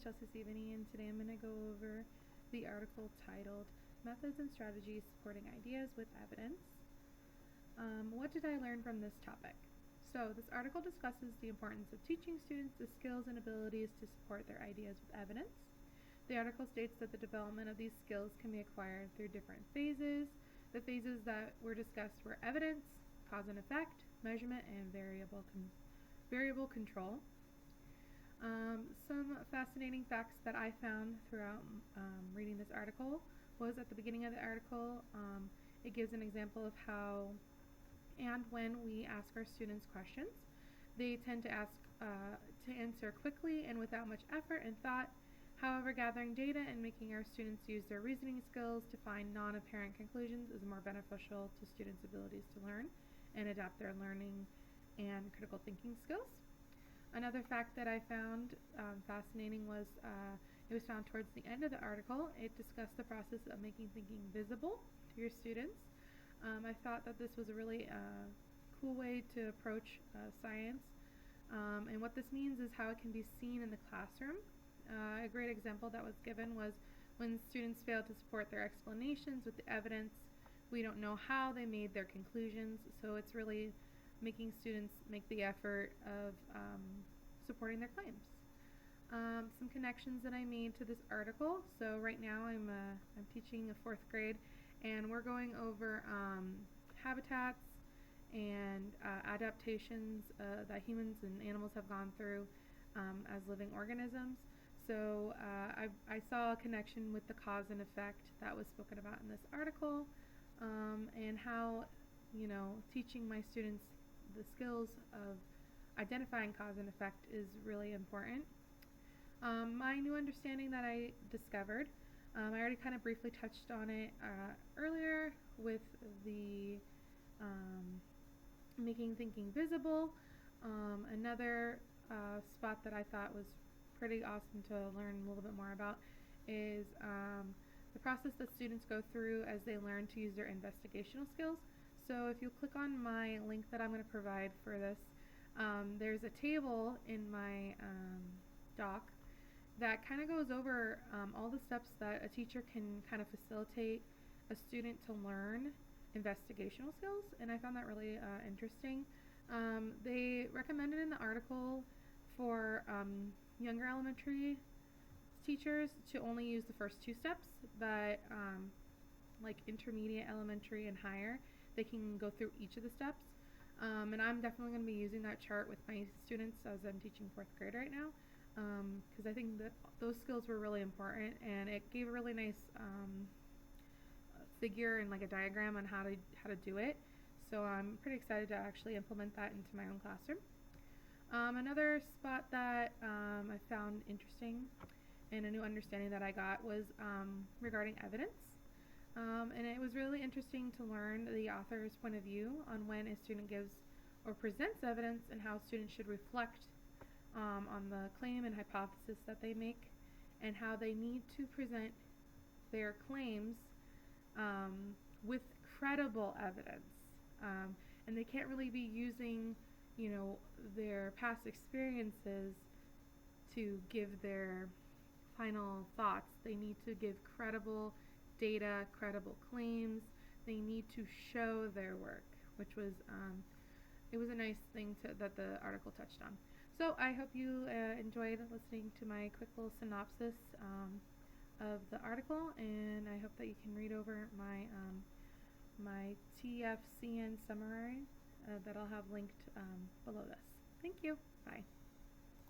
Chelsea Sevigny, and today I'm going to go over the article titled Methods and Strategies Supporting Ideas with Evidence. What did I learn from this topic? So this article discusses the importance of teaching students the skills and abilities to support their ideas with evidence. The article states that the development of these skills can be acquired through different phases. The phases that were discussed were evidence, cause and effect, measurement, and variable control. Some fascinating facts that I found throughout reading this article was at the beginning of the article, it gives an example of how and when we ask our students questions, they tend to answer quickly and without much effort and thought. However, gathering data and making our students use their reasoning skills to find non-apparent conclusions is more beneficial to students' abilities to learn and adapt their learning and critical thinking skills. Another fact that I found fascinating was it was found towards the end of the article. It discussed the process of making thinking visible to your students. I thought that this was a really cool way to approach science, and what this means is how it can be seen in the classroom. A great example that was given was when students fail to support their explanations with the evidence. We don't know how they made their conclusions, so it's really making students make the effort of supporting their claims. Some connections that I made to this article. So right now I'm teaching a 4th grade, and we're going over habitats and adaptations that humans and animals have gone through as living organisms. So I saw a connection with the cause and effect that was spoken about in this article, and how, teaching my students the skills of identifying cause and effect is really important. My new understanding that I discovered, I already kind of briefly touched on it earlier with the making thinking visible. Another spot that I thought was pretty awesome to learn a little bit more about is the process that students go through as they learn to use their investigational skills. So if you click on my link that I'm going to provide for this, there's a table in my doc that kind of goes over all the steps that a teacher can kind of facilitate a student to learn investigational skills, and I found that really interesting. They recommended in the article for younger elementary teachers to only use the first 2 steps, but like intermediate, elementary, and higher, they can go through each of the steps. And I'm definitely going to be using that chart with my students as I'm teaching 4th grade right now, because I think that those skills were really important, and it gave a really nice figure and like a diagram on how to do it. So I'm pretty excited to actually implement that into my own classroom. Another spot that I found interesting and a new understanding that I got was regarding evidence. And it was really interesting to learn the author's point of view on when a student gives or presents evidence and how students should reflect on the claim and hypothesis that they make, and how they need to present their claims with credible evidence. And they can't really be using, their past experiences to give their final thoughts. They need to give credible data, credible claims. They need to show their work, which was it was a nice thing that the article touched on. So I hope you enjoyed listening to my quick little synopsis of the article, and I hope that you can read over my TFCN summary that I'll have linked below this. Thank you. Bye.